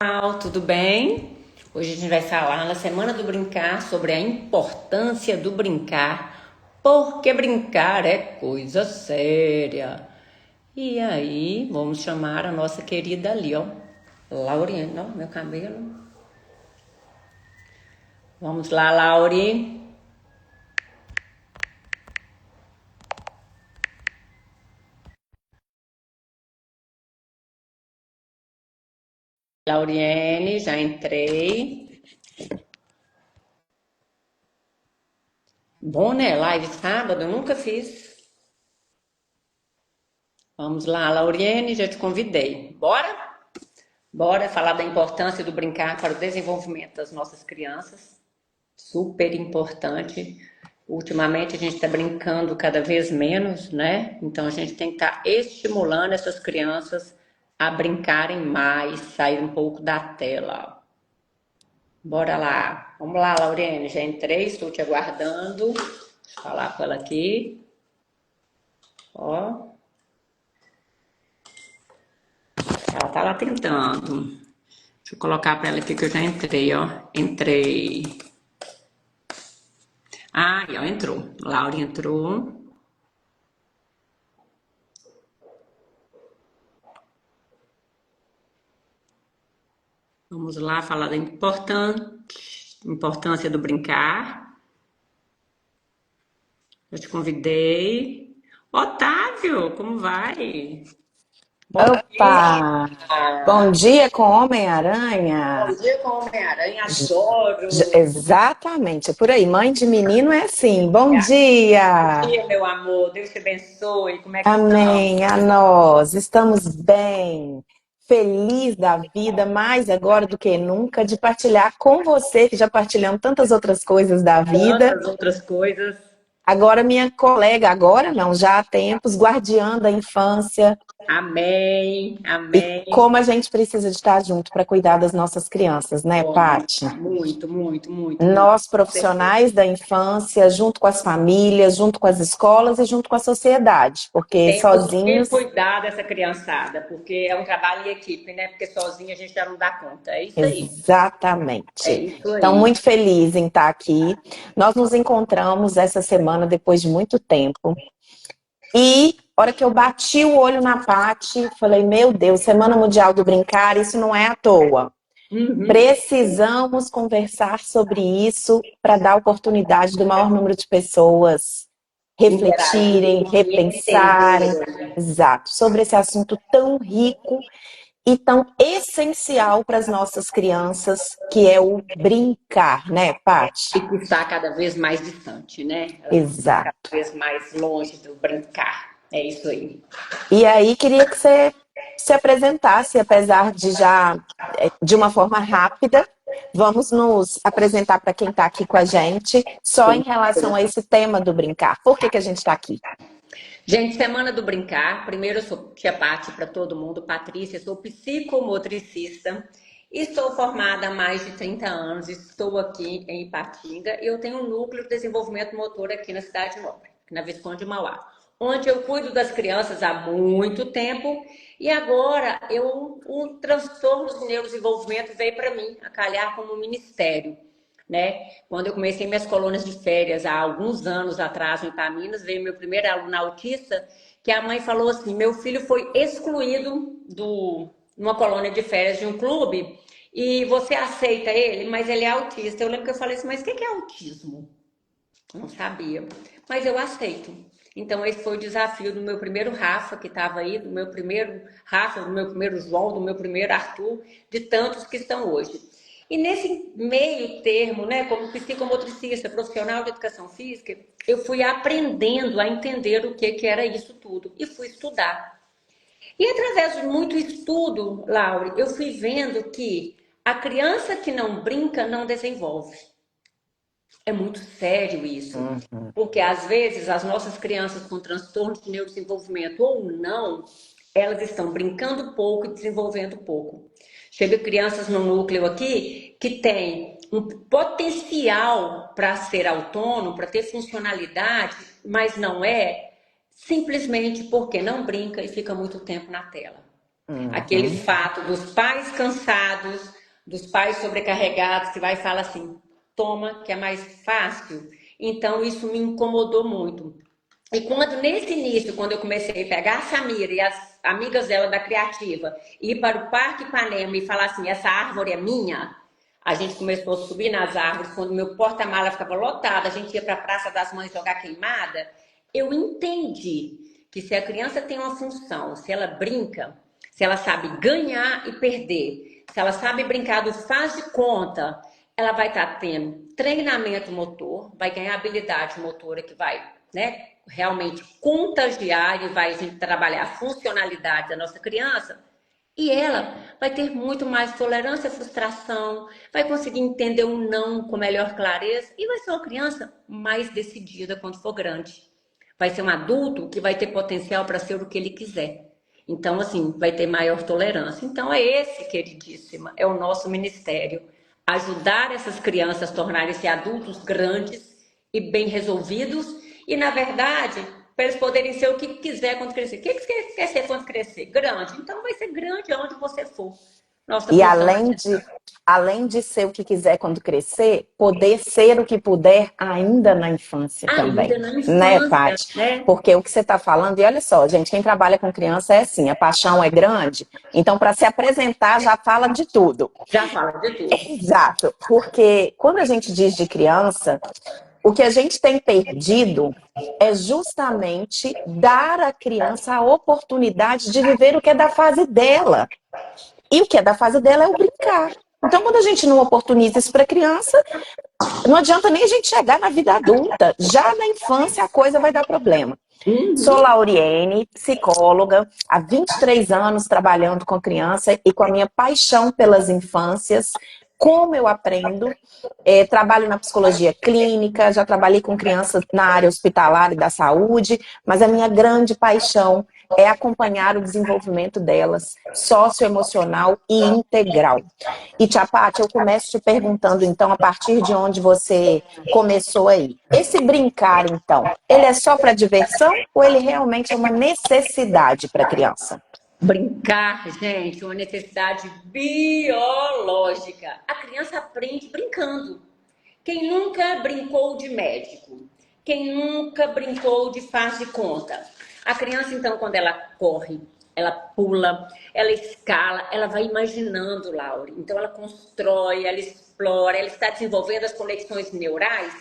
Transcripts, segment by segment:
Pessoal, tudo bem? Hoje a gente vai falar na Semana do Brincar sobre a importância do brincar, porque brincar é coisa séria. E aí, vamos chamar a nossa querida ali, ó, Lauriane, ó, meu cabelo. Vamos lá, Lauri. Lauriane, já entrei. Bom, né? Live sábado, eu nunca fiz. Vamos lá, Lauriane, já te convidei. Bora? Bora falar da importância do brincar para o desenvolvimento das nossas crianças. Super importante. Ultimamente a gente está brincando cada vez menos, né? Então a gente tem que estar estimulando essas crianças a brincarem mais, sair um pouco da tela. Bora lá. Vamos lá, Laurene. Já entrei, estou te aguardando. Deixa eu falar com ela aqui. Ó, ela tá lá tentando. Deixa eu colocar para ela aqui que eu já entrei, ó. Entrei. Ah, ó, entrou. Laura entrou. Vamos lá falar da importância do brincar. Eu te convidei. Otávio, como vai? Bom dia. Opa! Bom dia com Bom Homem-Aranha. dia com Homem-Aranha, adoro. Exatamente, é por aí. Mãe de menino é assim. Bom Bom dia! dia, meu amor. Deus te abençoe. Como é que estão? Amém. A nós estamos bem, feliz da vida, mais agora do que nunca, de partilhar com você, que já partilhamos tantas outras coisas da vida. Tantas outras coisas. Agora, minha colega, agora não, já há tempos, guardiã da infância. Amém, E amém. como a gente precisa de estar junto para cuidar das nossas crianças, né, Como? Paty? Muito, muito, muito, muito. Nós, Com certeza. profissionais da infância, junto com as famílias, junto com as escolas e junto com a sociedade, porque Temos que sozinhos, cuidar dessa criançada, porque é um trabalho em equipe, né? Porque sozinha a gente já não dá conta. É isso aí. É exatamente. isso Então, aí. muito feliz em estar aqui. Nós nos encontramos essa semana depois de muito tempo. E, hora que eu bati o olho na Paty, falei, meu Deus, Semana Mundial do Brincar, isso não é à toa. Uhum. Precisamos conversar sobre isso para dar oportunidade do maior número de pessoas refletirem, Interagir, repensarem, entender. exato, sobre esse assunto tão rico e tão essencial para as nossas crianças, que é o brincar, né, E Paty? que está cada vez mais distante, né? Elas estão cada Exato. vez mais longe do brincar. É isso aí. E aí queria que você se apresentasse, apesar de já de uma forma rápida. Vamos nos apresentar para quem está aqui com a gente, só em Sim. relação a esse tema do brincar. Por que que a gente está aqui? Gente, Semana do Brincar. Primeiro, eu sou tia Pati para todo mundo. Patrícia, sou psicomotricista. Estou formada há mais de 30 anos. Estou aqui em Ipatinga. E eu tenho um núcleo de desenvolvimento motor aqui na Cidade Nobre, na Visconde Mauá, onde eu cuido das crianças há muito tempo. E agora, um transtorno de neurodesenvolvimento veio para mim, a calhar como ministério, né? Quando eu comecei minhas colônias de férias há alguns anos atrás em Itaminas, veio meu primeiro aluno autista, que a mãe falou assim: meu filho foi excluído numa colônia de férias de um clube e você aceita ele, mas ele é autista. Eu lembro que eu falei assim: mas o que é autismo? Eu não sabia, mas eu aceito. Então, esse foi o desafio do meu primeiro Rafa, que estava aí, do meu primeiro Rafa, do meu primeiro João, do meu primeiro Arthur, de tantos que estão hoje. E nesse meio termo, né, como psicomotricista, profissional de educação física, eu fui aprendendo a entender o que era isso tudo e fui estudar. E através de muito estudo, Laure, eu fui vendo que a criança que não brinca não desenvolve. É muito sério isso, Uhum. porque às vezes as nossas crianças com transtorno de neurodesenvolvimento ou não, elas estão brincando pouco e desenvolvendo pouco. Chega crianças no núcleo aqui que tem um potencial para ser autônomo, para ter funcionalidade, mas não é, simplesmente porque não brinca e fica muito tempo na tela. Aquele Uhum. fato dos pais cansados, dos pais sobrecarregados, que vai e fala assim, toma, que é mais fácil. Então, isso me incomodou muito. E quando, nesse início, quando eu comecei a pegar a Samira e as amigas dela da Criativa, ir para o Parque Ipanema e falar assim, essa árvore é minha, a gente começou a subir nas árvores, quando meu porta-mala ficava lotado, a gente ia para a Praça das Mães jogar queimada, eu entendi que se a criança tem uma função, se ela brinca, se ela sabe ganhar e perder, se ela sabe brincar do faz de conta, ela vai estar tendo treinamento motor, vai ganhar habilidade motora que vai, né, realmente contagiar e vai a gente trabalhar a funcionalidade da nossa criança. E ela vai ter muito mais tolerância à frustração, vai conseguir entender um não com melhor clareza e vai ser uma criança mais decidida quando for grande. Vai ser um adulto que vai ter potencial para ser o que ele quiser. Então, assim, vai ter maior tolerância. Então, é esse, queridíssima, é o nosso ministério. Ajudar essas crianças a tornarem-se adultos grandes e bem resolvidos. E, na verdade, para eles poderem ser o que quiser quando crescer. O que você quer ser quando crescer? Grande. Então, vai ser grande aonde você for. Nossa E função é essa. além de ser o que quiser quando crescer, poder ser o que puder ainda na infância também, Ainda na né, infância, Paty? né? Porque o que você está falando, e olha só, gente, quem trabalha com criança é assim, a paixão é grande, então para se apresentar já fala de tudo. Já fala de tudo. Exato, porque quando a gente diz de criança, o que a gente tem perdido é justamente dar à criança a oportunidade de viver o que é da fase dela. E o que é da fase dela é o brincar. Então, quando a gente não oportuniza isso para a criança, não adianta nem a gente chegar na vida adulta. Já na infância a coisa vai dar problema. Sou Lauriene, psicóloga, há 23 anos trabalhando com criança e com a minha paixão pelas infâncias. Como eu aprendo? Trabalho na psicologia clínica, já trabalhei com crianças na área hospitalar e da saúde, mas a minha grande paixão é acompanhar o desenvolvimento delas, socioemocional e integral. E, Tia Paty, eu começo te perguntando, então, a partir de onde você começou aí. Esse brincar, então, ele é só para diversão ou ele realmente é uma necessidade para a criança? Brincar, gente, é uma necessidade biológica. A criança aprende brincando. Quem nunca brincou de médico? Quem nunca brincou de faz de conta? A criança, então, quando ela corre, ela pula, ela escala, ela vai imaginando, Laura. Então, ela constrói, ela explora, ela está desenvolvendo as conexões neurais,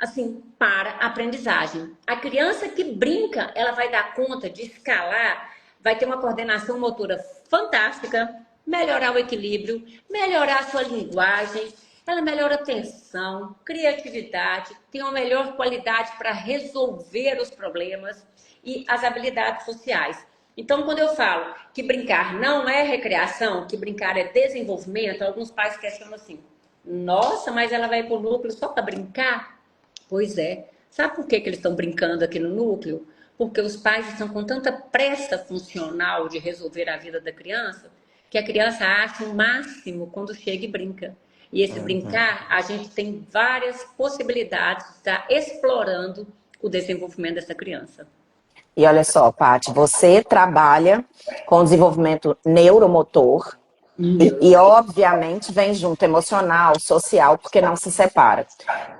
assim, para a aprendizagem. A criança que brinca, ela vai dar conta de escalar, vai ter uma coordenação motora fantástica, melhorar o equilíbrio, melhorar a sua linguagem, ela melhora a atenção, criatividade, tem uma melhor qualidade para resolver os problemas e as habilidades sociais. Então, quando eu falo que brincar não é recreação, que brincar é desenvolvimento, alguns pais questionam assim: nossa, mas ela vai para o núcleo só para brincar? Pois é. Sabe por que eles estão brincando aqui no núcleo? Porque os pais estão com tanta pressa funcional de resolver a vida da criança, que a criança acha o máximo quando chega e brinca. E esse brincar, a gente tem várias possibilidades de estar explorando o desenvolvimento dessa criança. E olha só, Paty, você trabalha com desenvolvimento neuromotor obviamente, vem junto emocional, social, porque não se separa.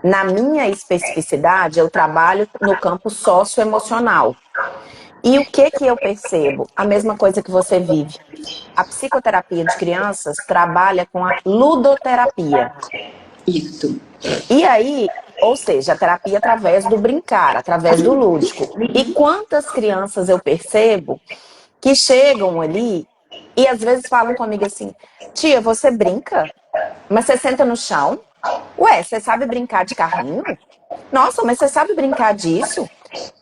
Na minha especificidade, eu trabalho no campo socioemocional. E o que eu percebo? A mesma coisa que você vive. A psicoterapia de crianças trabalha com a ludoterapia. Isso. E aí, ou seja, a terapia através do brincar, através do lúdico. E quantas crianças eu percebo que chegam ali e às vezes falam comigo assim: tia, você brinca? Mas você senta no chão? Ué, você sabe brincar de carrinho? Nossa, mas você sabe brincar disso?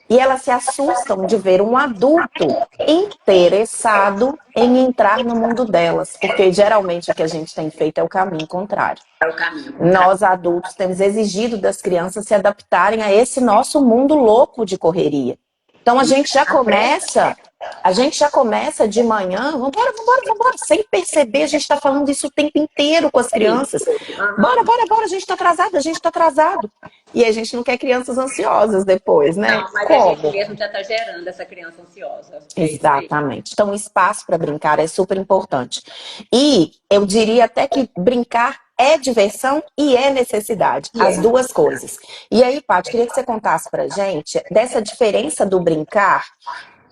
E elas se assustam de ver um adulto interessado em entrar no mundo delas, porque geralmente o que a gente tem feito é o caminho contrário. É o caminho contrário. Nós adultos temos exigido das crianças se adaptarem a esse nosso mundo louco de correria. Então a gente já começa A gente já começa de manhã, vambora, vambora, vambora, sem perceber, a gente está falando isso o tempo inteiro com as É isso. crianças. Aham. Bora, bora, bora, a gente está atrasado, a gente está atrasado. E a gente não quer crianças ansiosas depois, né? Não, mas a gente Como? mesmo já está gerando essa criança ansiosa. É isso aí. Exatamente. Então, o espaço para brincar é super importante. E eu diria até que brincar é diversão e é necessidade, E as é. duas coisas. E aí, Paty, queria que você contasse para gente dessa diferença do brincar,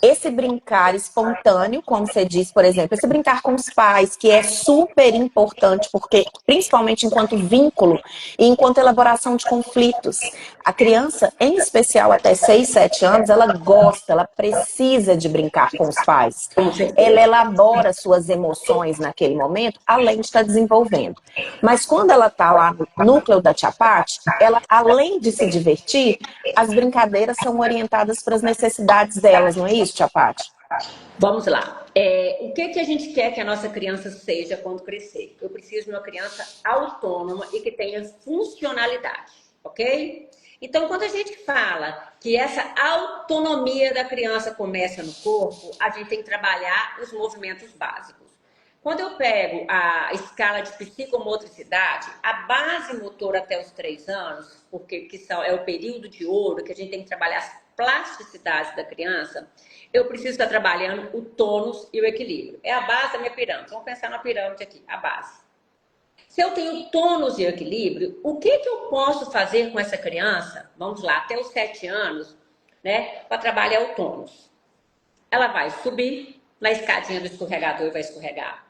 esse brincar espontâneo, como você disse, por exemplo, esse brincar com os pais, que é super importante, porque principalmente enquanto vínculo e enquanto elaboração de conflitos. A criança, em especial até 6, 7 anos, ela gosta, ela precisa de brincar com os pais. Com Ela certeza. elabora suas emoções naquele momento, além de estar desenvolvendo. Mas quando ela está lá no núcleo da Tia Paty, ela, além de se divertir, as brincadeiras são orientadas para as necessidades delas, não é isso, Tia Paty? Vamos lá. O que a gente quer que a nossa criança seja quando crescer? Eu preciso de uma criança autônoma e que tenha funcionalidade, ok? Então, quando a gente fala que essa autonomia da criança começa no corpo, a gente tem que trabalhar os movimentos básicos. Quando eu pego a escala de psicomotricidade, a base motora até os 3 anos, porque é o período de ouro que a gente tem que trabalhar as plasticidades da criança, eu preciso estar trabalhando o tônus e o equilíbrio. É a base da minha pirâmide. Vamos pensar na pirâmide aqui, a base. Se eu tenho tônus e equilíbrio, o que eu posso fazer com essa criança, vamos lá, até os 7 anos, né, para trabalhar o tônus? Ela vai subir na escadinha do escorregador e vai escorregar.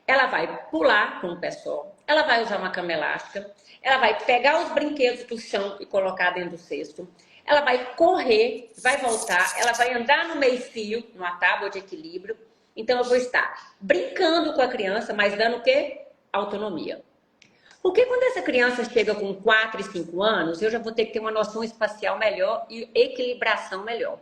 Ela vai pular com o pé só. Ela vai usar uma cama elástica. Ela vai pegar os brinquedos do chão e colocar dentro do cesto. Ela vai correr, vai voltar. Ela vai andar no meio-fio, numa tábua de equilíbrio. Então, eu vou estar brincando com a criança, mas dando o quê? Autonomia. Porque quando essa criança chega com 4 e 5 anos, eu já vou ter que ter uma noção espacial melhor e equilibração melhor.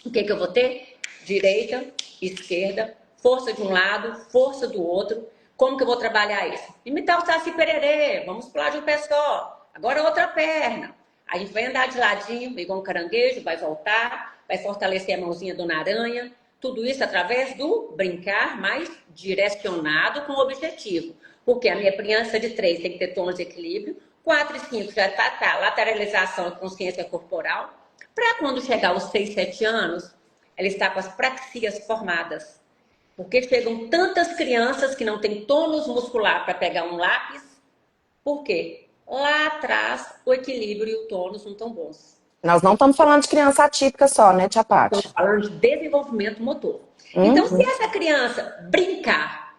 O que eu vou ter? Direita, esquerda, força de um lado, força do outro. Como que eu vou trabalhar isso? Imitar o Saci Pererê, vamos pular de um pé só. Agora outra perna. A gente vai andar de ladinho, igual um caranguejo, vai voltar, vai fortalecer a mãozinha do aranha. Tudo isso através do brincar mais direcionado com o objetivo. Porque a minha criança de 3 tem que ter tons de equilíbrio, 4 e 5 já está lateralização e consciência corporal. Para quando chegar aos 6, 7 anos, ela está com as praxias formadas. Porque chegam tantas crianças que não têm tônus muscular para pegar um lápis. Por quê? Lá atrás, o equilíbrio e o tônus não estão bons. Nós não estamos falando de criança atípica só, né, Tia Estamos Paty? falando de desenvolvimento motor. Então, se Uhum. essa criança brincar,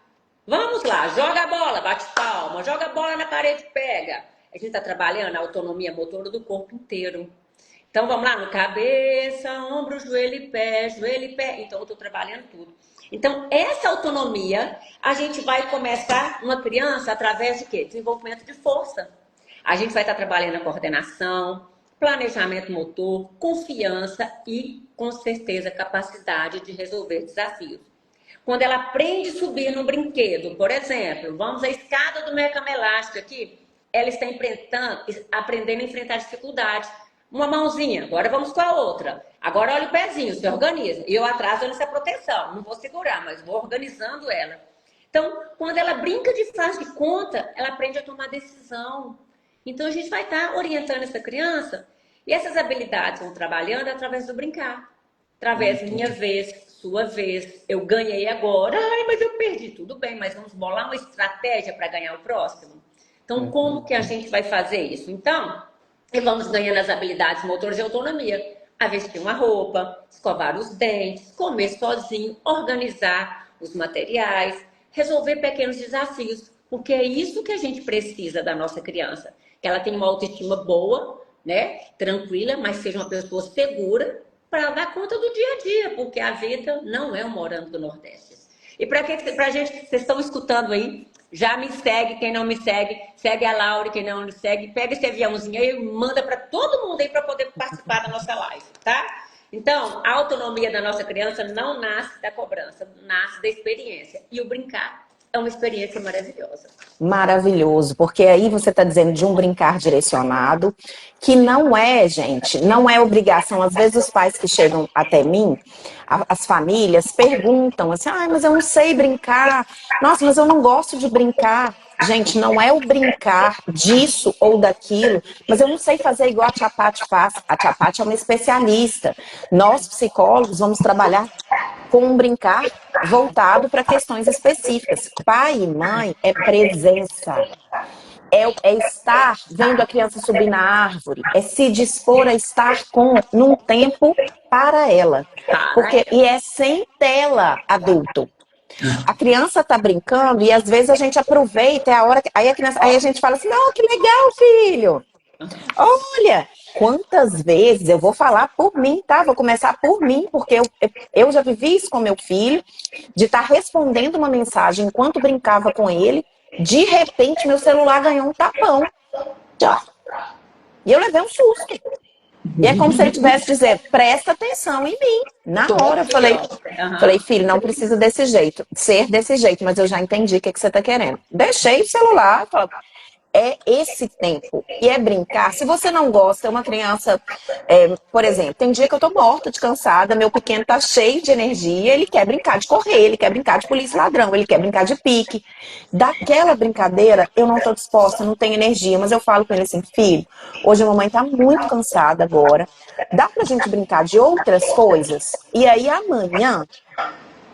vamos lá, joga a bola, bate palma, joga a bola na parede, pega. A gente está trabalhando a autonomia motora do corpo inteiro. Então, vamos lá, no cabeça, ombro, joelho e pé, joelho e pé. Então, eu estou trabalhando tudo. Então, essa autonomia, a gente vai começar uma criança através de quê? Desenvolvimento de força. A gente vai estar trabalhando a coordenação, planejamento motor, confiança e, com certeza, capacidade de resolver desafios. Quando ela aprende a subir no brinquedo, por exemplo, vamos à escada do meu cama elástica aqui, ela está aprendendo a enfrentar dificuldades. Uma mãozinha, agora vamos com a outra. Agora olha o pezinho, se organiza. E eu atrás dando essa proteção, não vou segurar, mas vou organizando ela. Então, quando ela brinca de faz de conta, ela aprende a tomar decisão. Então, a gente vai estar orientando essa criança e essas habilidades vão trabalhando através do brincar. Através minha vez, sua vez, eu ganhei agora. Ai, mas eu perdi. Tudo bem, mas vamos bolar uma estratégia para ganhar o próximo? Então, como que a gente vai fazer isso? Então, e vamos ganhando as habilidades motoras de autonomia. A vestir uma roupa, escovar os dentes, comer sozinho, organizar os materiais, resolver pequenos desafios. Porque é isso que a gente precisa da nossa criança. Que ela tenha uma autoestima boa, né? Tranquila, mas seja uma pessoa segura para dar conta do dia a dia, porque a vida não é um morango do Nordeste. E para a gente, vocês estão escutando aí, já me segue, quem não me segue, segue a Laura, quem não me segue, pega esse aviãozinho aí e manda para todo mundo aí para poder participar da nossa live, tá? Então, a autonomia da nossa criança não nasce da cobrança, nasce da experiência. E o brincar é uma experiência maravilhosa. Maravilhoso, porque aí você está dizendo de um brincar direcionado, que não é, gente, não é obrigação. Às vezes os pais que chegam até mim, as famílias, perguntam assim, ah, mas eu não sei brincar, nossa, mas eu não gosto de brincar. Gente, não é o brincar disso ou daquilo, mas eu não sei fazer igual a Tia Paty faz. A Tia Paty é uma especialista. Nós, psicólogos, vamos trabalhar com um brincar voltado para questões específicas. Pai e mãe é presença. É estar vendo a criança subir na árvore, é se dispor a estar num tempo para ela. E é sem tela, adulto. A criança tá brincando e às vezes a gente aproveita, é a hora que, aí a gente fala assim, não, que legal, filho. Olha, quantas vezes eu vou falar por mim, tá? Vou começar por mim, porque eu já vivi isso com meu filho, de estar respondendo uma mensagem enquanto brincava com ele, de repente meu celular ganhou um tapão. E eu levei um susto. E é como se ele tivesse dizer, presta atenção em mim. Na hora eu falei, filho, não precisa desse jeito, ser desse jeito, mas eu já entendi o que você tá querendo. Deixei o celular, falei, é esse tempo. E é brincar. Se você não gosta, uma criança, por exemplo, tem dia que eu tô morta de cansada, meu pequeno tá cheio de energia, ele quer brincar de correr, ele quer brincar de polícia e ladrão, ele quer brincar de pique. Daquela brincadeira, eu não tô disposta, não tenho energia, mas eu falo com ele assim, filho, hoje a mamãe tá muito cansada agora, dá pra gente brincar de outras coisas? E aí amanhã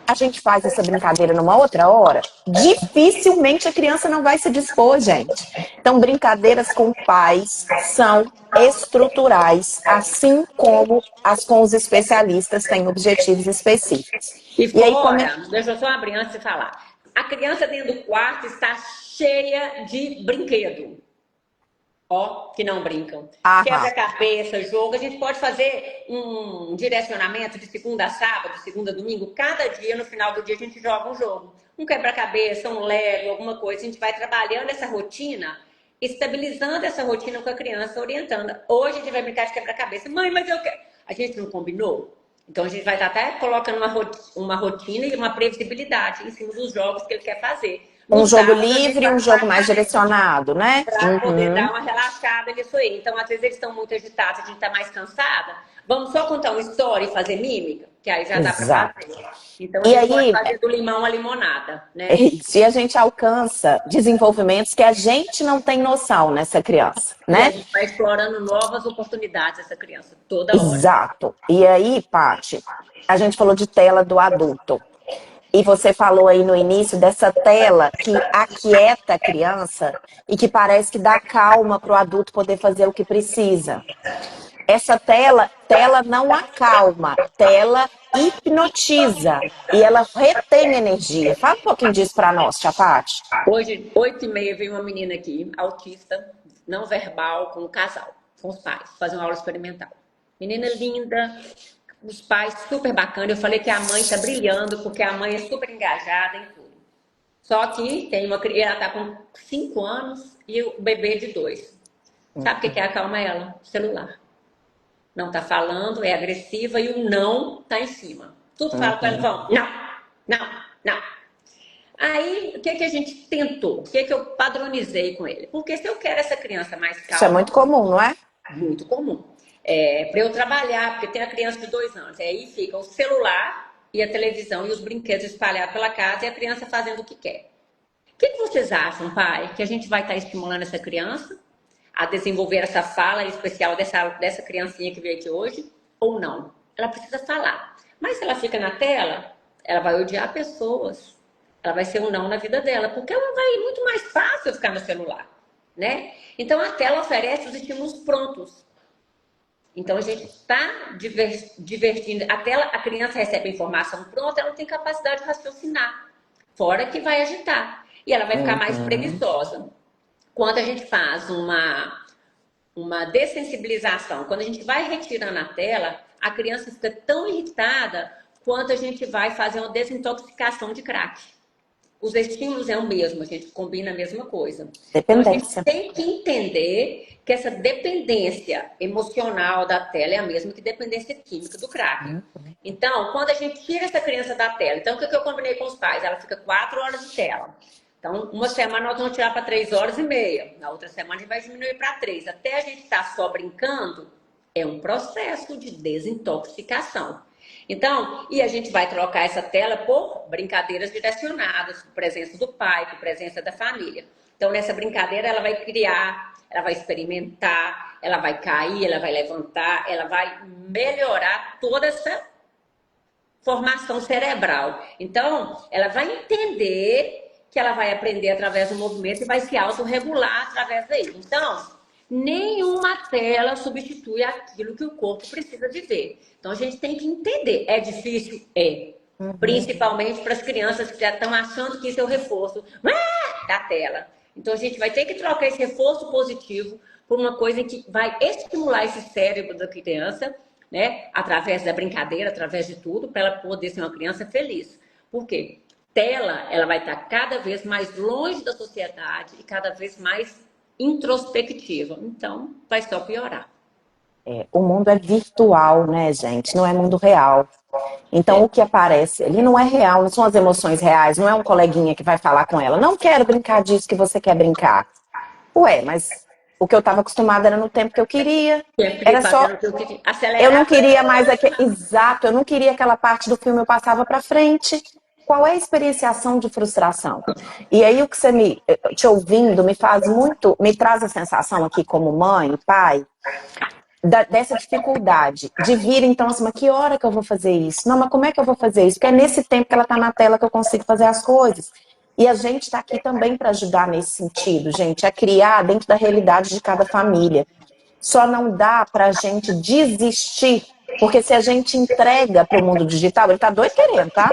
a gente faz essa brincadeira numa outra hora, dificilmente a criança não vai se dispor, gente. Então, brincadeiras com pais são estruturais, assim como as com os especialistas têm objetivos específicos. E fora, deixa eu só abrir antes de falar. A criança dentro do quarto está cheia de brinquedo. Ó, que não brincam. Quebra-cabeça, jogo. A gente pode fazer um direcionamento de segunda a sábado, segunda a domingo. Cada dia, no final do dia, a gente joga um jogo. Um quebra-cabeça, um Lego, alguma coisa. A gente vai trabalhando essa rotina, estabilizando essa rotina com a criança, orientando. Hoje a gente vai brincar de quebra-cabeça. Mãe, mas eu quero. A gente não combinou? Então a gente vai estar até colocando uma rotina e uma previsibilidade em cima dos jogos que ele quer fazer. Um jogo livre, um jogo mais direcionado, né? Para poder dar uma relaxada nisso aí. Então, às vezes eles estão muito agitados, a gente está mais cansada. Vamos só contar uma história e fazer mímica? Que aí já dá para fazer. Então, a gente pode fazer do limão a limonada, né? Isso, e a gente alcança desenvolvimentos que a gente não tem noção nessa criança, né? E a gente vai explorando novas oportunidades dessa criança toda hora. Exato. E aí, Paty, a gente falou de tela do adulto. E você falou aí no início dessa tela que aquieta a criança e que parece que dá calma para o adulto poder fazer o que precisa. Essa tela não acalma, tela hipnotiza e ela retém energia. Fala um pouquinho disso para nós, Tia Paty. Hoje, 8h30, veio uma menina aqui, autista, não verbal, com um casal, com os pais, fazer uma aula experimental. Menina linda, os pais super bacana. Eu falei que a mãe tá brilhando, porque a mãe é super engajada em tudo. Só que tem uma criança, ela tá com 5 anos e o bebê de 2. Sabe o que acalma ela? O celular. Não tá falando, é agressiva e o não tá em cima. Tudo fala com ela, vão, não. Aí, o que a gente tentou? O que eu padronizei com ele? Porque se eu quero essa criança mais calma... Isso é muito comum, não é? Muito comum. Para eu trabalhar, porque tem a criança de 2 anos. Aí fica o celular e a televisão e os brinquedos espalhados pela casa e a criança fazendo o que quer. O que vocês acham, pai? Que a gente vai estar estimulando essa criança a desenvolver essa fala especial dessa criancinha que veio aqui hoje? Ou não? Ela precisa falar. Mas se ela fica na tela, ela vai odiar pessoas. Ela vai ser um não na vida dela, porque ela vai muito mais fácil ficar no celular, né? Então a tela oferece os estímulos prontos. Então a gente está divertindo. A criança recebe a informação pronta, ela não tem capacidade de raciocinar. Fora que vai agitar. E ela vai ficar mais preguiçosa. Quando a gente faz uma dessensibilização, quando a gente vai retirando a tela, a criança fica tão irritada quanto a gente vai fazer uma desintoxicação de crack. Os estímulos é o mesmo, a gente combina a mesma coisa. Então, a gente tem que entender que essa dependência emocional da tela é a mesma que dependência química do crack. Então, quando a gente tira essa criança da tela, então o que eu combinei com os pais? Ela fica 4 horas de tela. Então, uma semana nós vamos tirar para 3 horas e meia, na outra semana a gente vai diminuir para 3. Até a gente estar só brincando, é um processo de desintoxicação. Então, e a gente vai trocar essa tela por brincadeiras direcionadas, com presença do pai, com presença da família. Então, nessa brincadeira, ela vai criar, ela vai experimentar, ela vai cair, ela vai levantar, ela vai melhorar toda essa formação cerebral. Então, ela vai entender que ela vai aprender através do movimento e vai se autorregular através daí. Então, nenhuma tela substitui aquilo que o corpo precisa de ver. Então, a gente tem que entender. É difícil? É. Principalmente para as crianças que já estão achando que isso é o reforço da tela. Então, a gente vai ter que trocar esse reforço positivo por uma coisa que vai estimular esse cérebro da criança, né? Através da brincadeira, através de tudo, para ela poder ser uma criança feliz. Por quê? Tela, ela vai estar cada vez mais longe da sociedade e cada vez mais introspectiva. Então, vai só piorar. O mundo é virtual, né, gente? Não é mundo real. Então, o que aparece ali não é real, não são as emoções reais, não é um coleguinha que vai falar com ela. Não quero brincar disso que você quer brincar. Ué, mas o que eu estava acostumada era no tempo que eu queria. Era só. Eu não queria mais aquele. Exato, eu não queria aquela parte do filme, eu passava para frente. Qual é a experienciação de frustração? E aí o que você te ouvindo me faz muito, me traz a sensação aqui como mãe e pai, dessa dificuldade de vir, então, assim, mas que hora que eu vou fazer isso? Não, mas como é que eu vou fazer isso? Porque é nesse tempo que ela está na tela que eu consigo fazer as coisas. E a gente está aqui também para ajudar nesse sentido, gente, a criar dentro da realidade de cada família. Só não dá para a gente desistir, porque se a gente entrega para o mundo digital, ele está doido querendo, tá?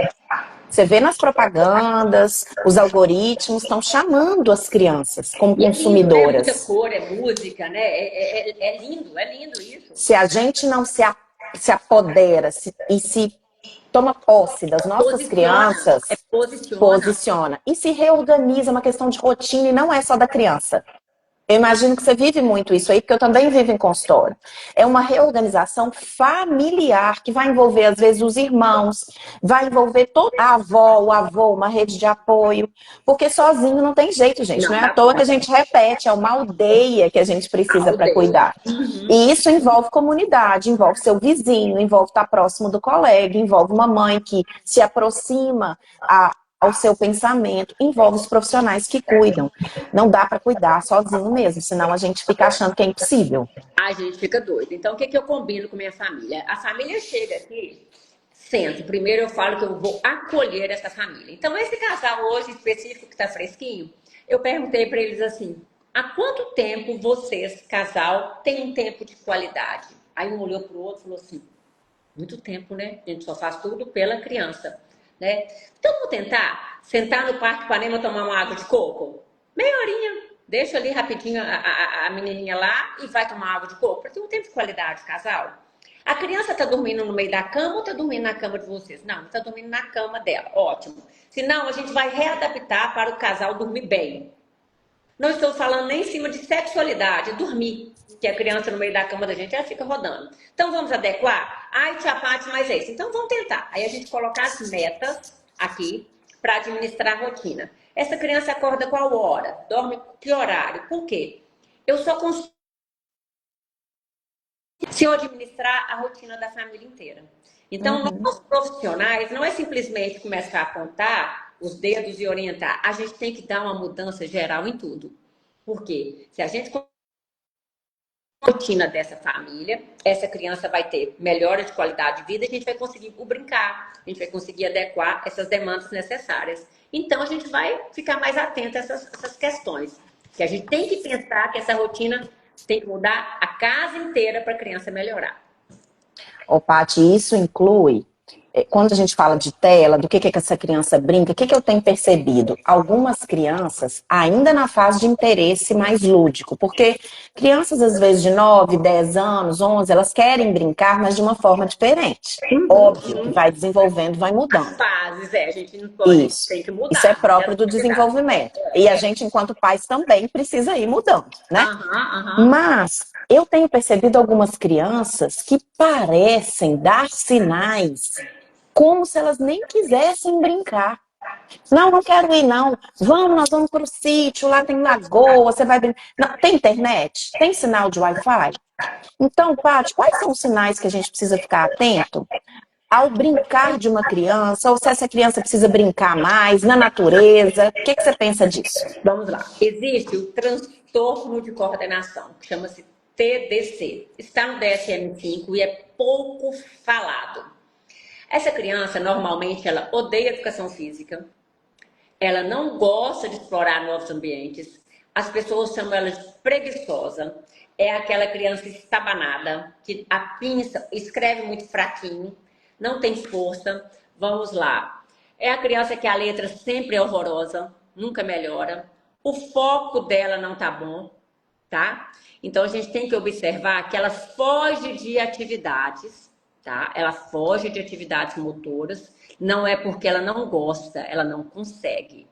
Você vê nas propagandas, os algoritmos estão chamando as crianças como consumidoras. É muita cor, é música, né? É lindo isso. Se a gente não se apodera e se toma posse das nossas crianças, posiciona. E se reorganiza, uma questão de rotina e não é só da criança. Eu imagino que você vive muito isso aí, porque eu também vivo em consultório. É uma reorganização familiar que vai envolver, às vezes, os irmãos, vai envolver toda a avó, o avô, uma rede de apoio, porque sozinho não tem jeito, gente. Não é à toa que a gente repete, é uma aldeia que a gente precisa para cuidar. E isso envolve comunidade, envolve seu vizinho, envolve estar próximo do colega, envolve uma mãe que se aproxima ao seu pensamento, envolve os profissionais que cuidam. Não dá para cuidar sozinho mesmo, senão a gente fica achando que é impossível. A gente fica doido. Então, o que eu combino com minha família? A família chega aqui, senta. Primeiro eu falo que eu vou acolher essa família. Então, esse casal hoje específico que está fresquinho, eu perguntei para eles assim, há quanto tempo vocês, casal, têm um tempo de qualidade? Aí um olhou para o outro e falou assim, muito tempo, né? A gente só faz tudo pela criança. Né? Então, vamos tentar sentar no Parque Ipanema tomar uma água de coco? Meia horinha. Deixa ali rapidinho a menininha lá e vai tomar água de coco. Para ter um tempo de qualidade, casal. A criança está dormindo no meio da cama ou está dormindo na cama de vocês? Não, está dormindo na cama dela. Ótimo. Senão, a gente vai readaptar para o casal dormir bem. Não estou falando nem em cima de sexualidade, dormir. Que a criança no meio da cama da gente, ela fica rodando. Então, vamos adequar? Ai, tia Paty, mas é isso. Então, vamos tentar. Aí, a gente colocar as metas aqui para administrar a rotina. Essa criança acorda qual hora? Dorme que horário? Por quê? Eu só consigo se eu administrar a rotina da família inteira. Então, nós profissionais, não é simplesmente começar a apontar os dedos e orientar. A gente tem que dar uma mudança geral em tudo. Por quê? Se a gente rotina dessa família, essa criança vai ter melhora de qualidade de vida, a gente vai conseguir brincar, a gente vai conseguir adequar essas demandas necessárias. Então, a gente vai ficar mais atento a essas questões. Que a gente tem que pensar que essa rotina tem que mudar a casa inteira para a criança melhorar. Ô, Paty, isso inclui, quando a gente fala de tela, do que essa criança brinca, o que eu tenho percebido? Algumas crianças, ainda na fase de interesse mais lúdico, porque crianças, às vezes, de 9, 10 anos, 11, elas querem brincar, mas de uma forma diferente. Óbvio que vai desenvolvendo, vai mudando. As fases, a gente não pode, tem que mudar. Isso é próprio do desenvolvimento. E a gente, enquanto pais, também precisa ir mudando, né? Mas eu tenho percebido algumas crianças que parecem dar sinais como se elas nem quisessem brincar. Não, não quero ir, não. Vamos, nós vamos para o sítio, lá tem lagoa, você vai brincar. Não, tem internet? Tem sinal de Wi-Fi? Então, Paty, quais são os sinais que a gente precisa ficar atento ao brincar de uma criança, ou se essa criança precisa brincar mais na natureza? O que você pensa disso? Vamos lá. Existe o transtorno de coordenação, que chama-se TDC. Está no DSM-5 e é pouco falado. Essa criança, normalmente, ela odeia educação física, ela não gosta de explorar novos ambientes, as pessoas chamam ela de preguiçosa, é aquela criança estabanada, que a pinça escreve muito fraquinho, não tem força. Vamos lá. É a criança que a letra sempre é horrorosa, nunca melhora. O foco dela não tá bom, tá? Então a gente tem que observar que ela foge de atividades, tá? Ela foge de atividades motoras, não é porque ela não gosta, ela não consegue.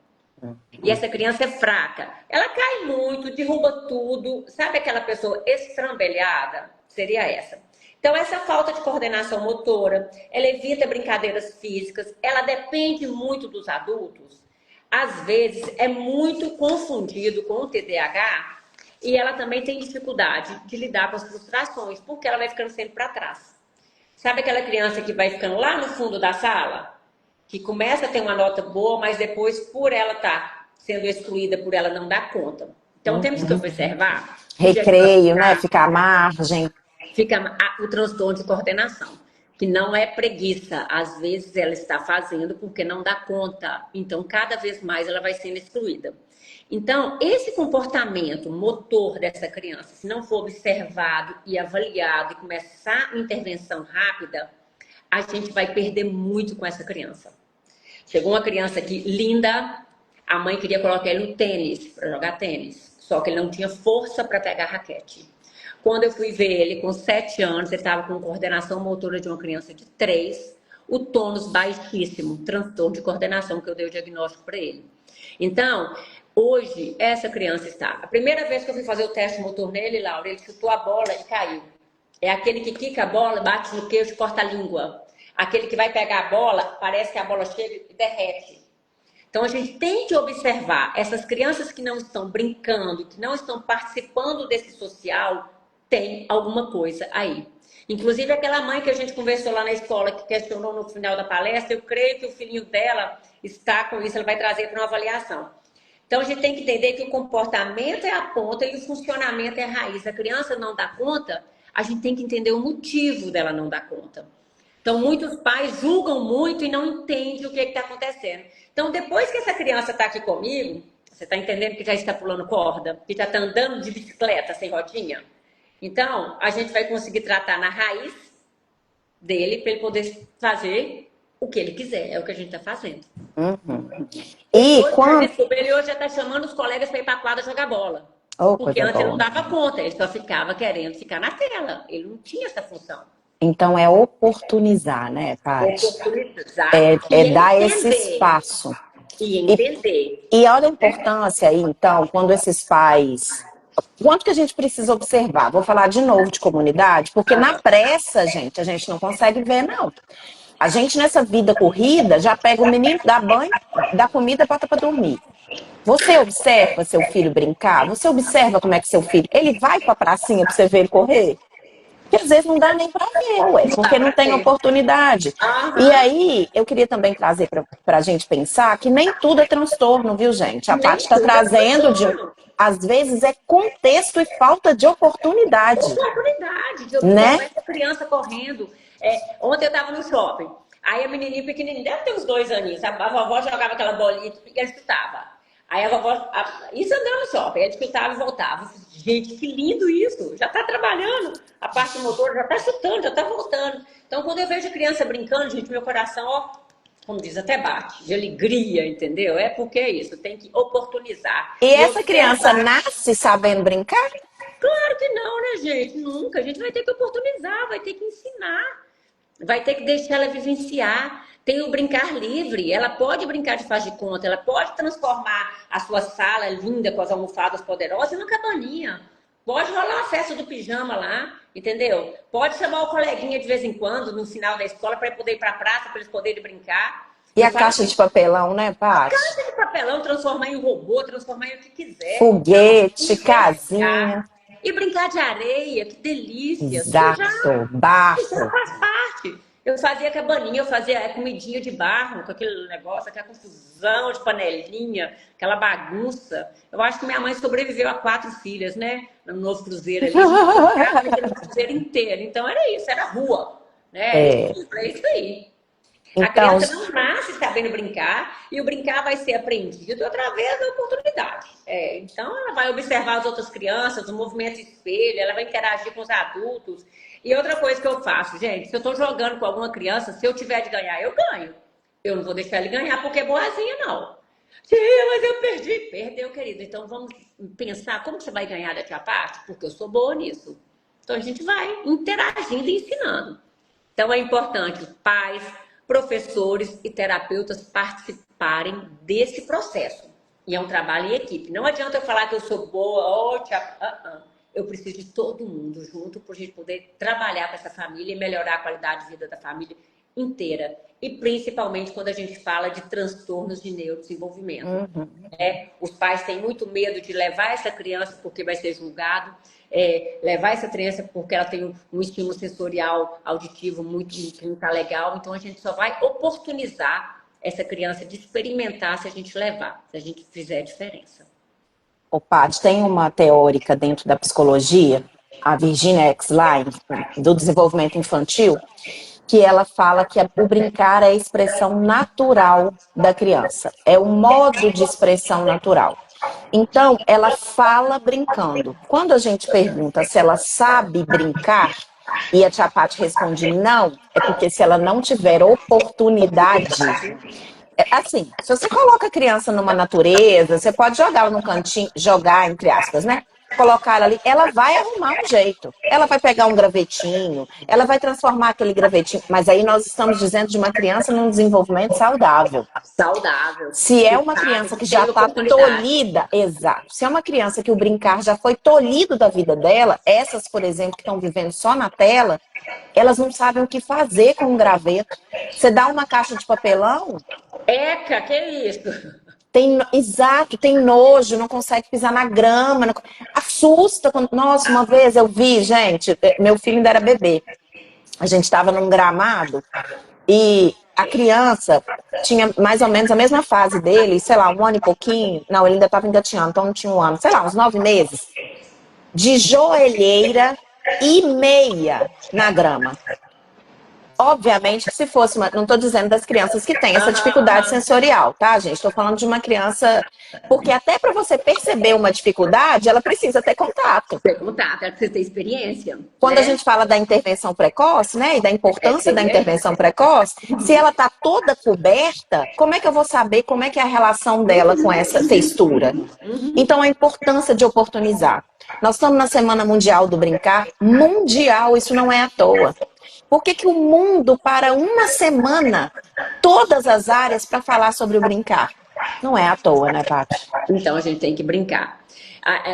E essa criança é fraca. Ela cai muito, derruba tudo. Sabe aquela pessoa estrambelhada? Seria essa. Então, essa falta de coordenação motora, ela evita brincadeiras físicas, ela depende muito dos adultos. Às vezes, é muito confundido com o TDAH e ela também tem dificuldade de lidar com as frustrações, porque ela vai ficando sempre para trás. Sabe aquela criança que vai ficando lá no fundo da sala? Que começa a ter uma nota boa, mas depois, por ela estar sendo excluída, por ela não dar conta. Então, temos que observar. Recreio, né? Ficar à margem. Fica o transtorno de coordenação, que não é preguiça. Às vezes ela está fazendo porque não dá conta. Então, cada vez mais ela vai sendo excluída. Então, esse comportamento motor dessa criança, se não for observado e avaliado e começar uma intervenção rápida, a gente vai perder muito com essa criança. Chegou uma criança aqui linda, a mãe queria colocar ele no tênis, para jogar tênis, só que ele não tinha força para pegar a raquete. Quando eu fui ver ele com 7 anos, ele estava com coordenação motora de uma criança de 3, o tônus baixíssimo, transtorno de coordenação, que eu dei o diagnóstico para ele. Então, hoje, essa criança está... A primeira vez que eu fui fazer o teste motor nele, Laura, ele chutou a bola e caiu. É aquele que quica a bola, bate no queixo e corta a língua. Aquele que vai pegar a bola, parece que a bola chega e derrete. Então, a gente tem que observar essas crianças que não estão brincando, que não estão participando desse social, tem alguma coisa aí. Inclusive, aquela mãe que a gente conversou lá na escola, que questionou no final da palestra, eu creio que o filhinho dela está com isso, ela vai trazer para uma avaliação. Então, a gente tem que entender que o comportamento é a ponta e o funcionamento é a raiz. A criança não dá conta, a gente tem que entender o motivo dela não dar conta. Então, muitos pais julgam muito e não entendem o que está acontecendo. Então, depois que essa criança está aqui comigo, você está entendendo que já está pulando corda, que já está andando de bicicleta sem rodinha? Então, a gente vai conseguir tratar na raiz dele para ele poder fazer o que ele quiser. É o que a gente está fazendo. E Ele hoje já está chamando os colegas para ir para a quadra jogar bola. Porque antes ele não dava conta, ele só ficava querendo ficar na tela. Ele não tinha essa função. Então, é oportunizar, né, Paty? Oportunizar. É dar esse espaço. E entender. E olha a importância aí, então, quando esses pais... Quanto que a gente precisa observar? Vou falar de novo de comunidade, porque na pressa, gente, a gente não consegue ver, não. A gente, nessa vida corrida, já pega o menino, dá banho, dá comida, bota para dormir. Você observa seu filho brincar? Você observa como é que seu filho... Ele vai para a pracinha para você ver ele correr? Porque às vezes não dá nem para ver, ué, porque não tem oportunidade. E aí, eu queria também trazer para a gente pensar que nem tudo é transtorno, viu, gente? A Paty está trazendo às vezes é contexto e falta de oportunidade. Oportunidade de observar essa criança correndo. Ontem eu estava no shopping, aí a menininha pequenininha, deve ter uns 2 aninhos, a vovó jogava aquela bolinha e ela escutava. Aí a vovó, isso andando no shopping, ela escutava e voltava. Gente, que lindo isso! Já está trabalhando, a parte motora já está chutando, já está voltando. Então, quando eu vejo a criança brincando, gente, meu coração, ó, como diz, até bate, de alegria, entendeu? É porque é isso, tem que oportunizar. E essa criança nasce sabendo brincar? Claro que não, né, gente? Nunca. A gente vai ter que oportunizar, vai ter que ensinar, vai ter que deixar ela vivenciar. Tem o brincar livre, ela pode brincar de faz de conta, ela pode transformar a sua sala linda com as almofadas poderosas numa cabaninha. Pode rolar uma festa do pijama lá, entendeu? Pode chamar o coleguinha de vez em quando, no final da escola, para poder ir para a praça, para eles poderem brincar. E Eu a falo caixa de papelão, né, Paty? de papelão, transformar em robô, transformar em o que quiser. Então, Foguete, e casinha. brincar. E brincar de areia, que delícia. Exato. Sujar Barro. faz parte. Eu fazia cabaninha, eu fazia comidinha de barro, com aquele negócio, aquela confusão de panelinha, aquela bagunça. Eu acho que minha mãe sobreviveu a 4 filhas, né? No novo cruzeiro ali, a gente brincava naquele cruzeiro inteiro. Então era isso, era rua, né? É. É isso aí. A Então, criança não nasce sabendo brincar e o brincar vai ser aprendido através da oportunidade. Então, ela vai observar as outras crianças, o movimento espelho, ela vai interagir com os adultos. E outra coisa que eu faço, gente, se eu estou jogando com alguma criança, se eu tiver de ganhar, eu ganho. Eu não vou deixar ele ganhar porque é boazinha, não. Tia, mas eu perdi. Perdeu, querido. Então, vamos pensar como você vai ganhar da tia parte? Porque eu sou boa nisso. Então, a gente vai interagindo e ensinando. Então, é importante os pais, professores e terapeutas participarem desse processo. E é um trabalho em equipe. Não adianta eu falar que eu sou boa, eu preciso de todo mundo junto para a gente poder trabalhar com essa família e melhorar a qualidade de vida da família inteira. E principalmente quando a gente fala de transtornos de neurodesenvolvimento. Os pais têm muito medo de levar essa criança porque vai ser julgado, levar essa criança porque ela tem um estímulo sensorial auditivo muito que não está legal. Então a gente só vai oportunizar essa criança de experimentar se a gente levar, se a gente fizer diferença. o Paty, tem uma teórica dentro da psicologia, a Virginia Exline, do desenvolvimento infantil, que ela fala que o brincar é a expressão natural da criança. É um modo de expressão natural. Então, ela fala brincando. Quando a gente pergunta se ela sabe brincar, e a Tia Paty responde não, é porque se ela não tiver oportunidade. Assim, se você coloca a criança numa natureza, você pode jogá-la num cantinho, jogar, entre aspas, né? Colocar ela ali, ela vai arrumar um jeito. Ela vai pegar um gravetinho, ela vai transformar aquele gravetinho. Mas aí nós estamos dizendo de uma criança num desenvolvimento saudável. Saudável, Se é que uma sabe, criança que que já tem está oportunidade. tolhida, exato. Se é uma criança que o brincar já foi tolhido da vida dela, essas, por exemplo, que estão vivendo só na tela, elas não sabem o que fazer com um graveto. Você dá uma caixa de papelão, Eca, que isso? exato, tem nojo, não consegue pisar na grama, assusta. Nossa, uma vez eu vi, gente, meu filho ainda era bebê. A gente estava num gramado e a criança tinha mais ou menos a mesma fase dele, sei lá, 1 ano e pouquinho. Não, ele ainda estava engatinhando, então não tinha 1 ano, sei lá, uns 9 meses. De joelheira e meia na grama. Obviamente que se fosse uma. Não estou dizendo das crianças que têm essa dificuldade sensorial, tá, gente? Estou falando de uma criança. Porque até para você perceber uma dificuldade, ela precisa ter contato. Você contato, ela precisa ter experiência, Quando a né? gente fala da intervenção precoce, né, e da importância da intervenção precoce, se ela está toda coberta, como é que eu vou saber como é que é a relação dela com essa textura? Então, a importância de oportunizar. Nós estamos na Semana Mundial do Brincar. Mundial, isso não é à toa. Por que o mundo para uma semana todas as áreas para falar sobre o brincar? Não é à toa, né, Paty? Então a gente tem que brincar.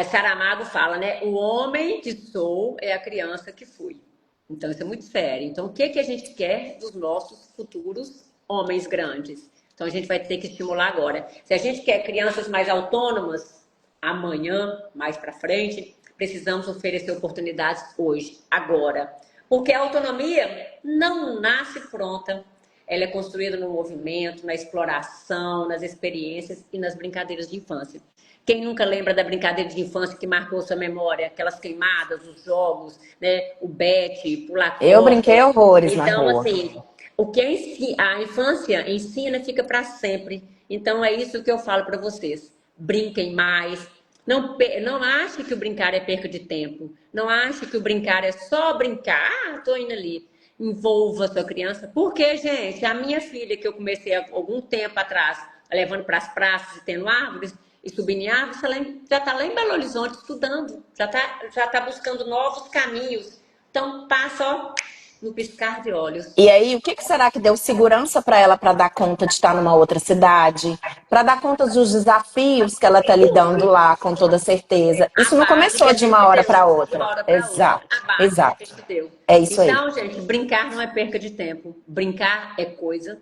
Saramago fala, né? O homem que sou é a criança que fui. Então isso é muito sério. Então o que que a gente quer dos nossos futuros homens grandes? Então a gente vai ter que estimular agora. Se a gente quer crianças mais autônomas, amanhã, mais para frente, precisamos oferecer oportunidades hoje, agora. Porque a autonomia não nasce pronta. Ela é construída no movimento, na exploração, nas experiências e nas brincadeiras de infância. Quem nunca lembra da brincadeira de infância que marcou sua memória? Aquelas queimadas, os jogos, né? O bete, pular Eu corda. brinquei horrores na Então, rua. assim, o que a infância ensina fica para sempre. Então, é isso que eu falo para vocês. Brinquem mais. Não ache que o brincar é perca de tempo. Não ache que o brincar é só brincar. Ah, tô indo ali. Envolva a sua criança. Porque, gente, a minha filha, que eu comecei há algum tempo atrás, levando para as praças e tendo árvores, e subindo em árvores, ela já está lá em Belo Horizonte estudando. Já tá buscando novos caminhos. Então, passa, ó, no piscar de olhos. E aí, o que será que deu segurança para ela para dar conta de estar numa outra cidade? Para dar conta dos desafios que ela está lidando lá, com toda certeza. A Isso não base que começou a de gente uma hora deu, para de uma outra. hora para outra. Exato, A base que a exato. gente deu. É isso aí. Então, gente, brincar não é perca de tempo. Brincar é coisa.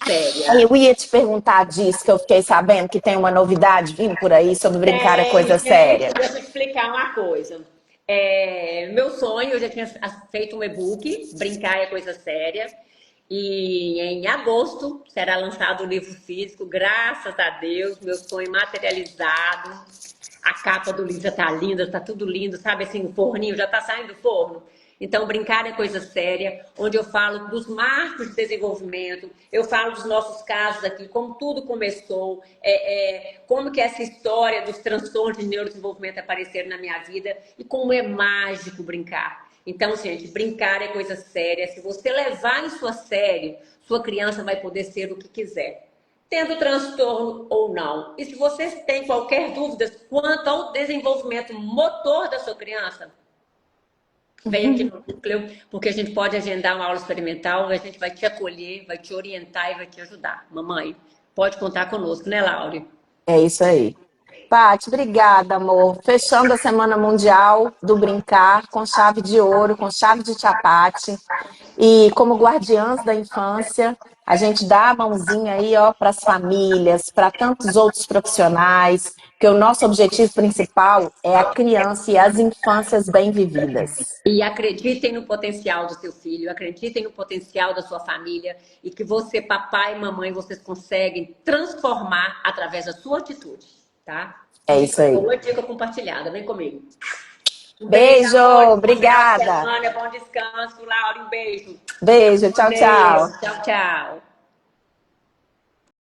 séria. Eu ia te perguntar disso, que eu fiquei sabendo que tem uma novidade vindo por aí sobre brincar é Tem, coisa gente, séria. deixa eu te explicar uma coisa. Meu sonho, eu já tinha feito um e-book, Brincar é Coisa Séria, e em agosto será lançado o livro físico, graças a Deus, meu sonho materializado. A capa do livro já tá linda, tá tudo lindo, sabe assim, o forninho já tá saindo do forno. Então, brincar é coisa séria, onde eu falo dos marcos de desenvolvimento, eu falo dos nossos casos aqui, como tudo começou, como que essa história dos transtornos de neurodesenvolvimento apareceram na minha vida e como é mágico brincar. Então, gente, brincar é coisa séria. Se você levar isso a sério, sua criança vai poder ser o que quiser, tendo transtorno ou não. E se vocês têm qualquer dúvida quanto ao desenvolvimento motor da sua criança, vem aqui no núcleo, porque a gente pode agendar uma aula experimental, a gente vai te acolher, vai te orientar e vai te ajudar. Mamãe, pode contar conosco, né, Laure? É isso aí. Paty, obrigada, amor. Fechando a Semana Mundial do Brincar com chave de ouro, com chave de chapate. E como guardiãs da infância, a gente dá a mãozinha aí, ó, para as famílias, para tantos outros profissionais, que o nosso objetivo principal é a criança e as infâncias bem vividas. E acreditem no potencial do seu filho, acreditem no potencial da sua família e que você, papai e mamãe, vocês conseguem transformar através da sua atitude, tá? É isso aí. Boa dica compartilhada, vem comigo. Um beijo, Beijo, amor, bom final de obrigada. semana, bom descanso, Laura, um beijo. Beijo, Com tchau, Deus, tchau. tchau, tchau.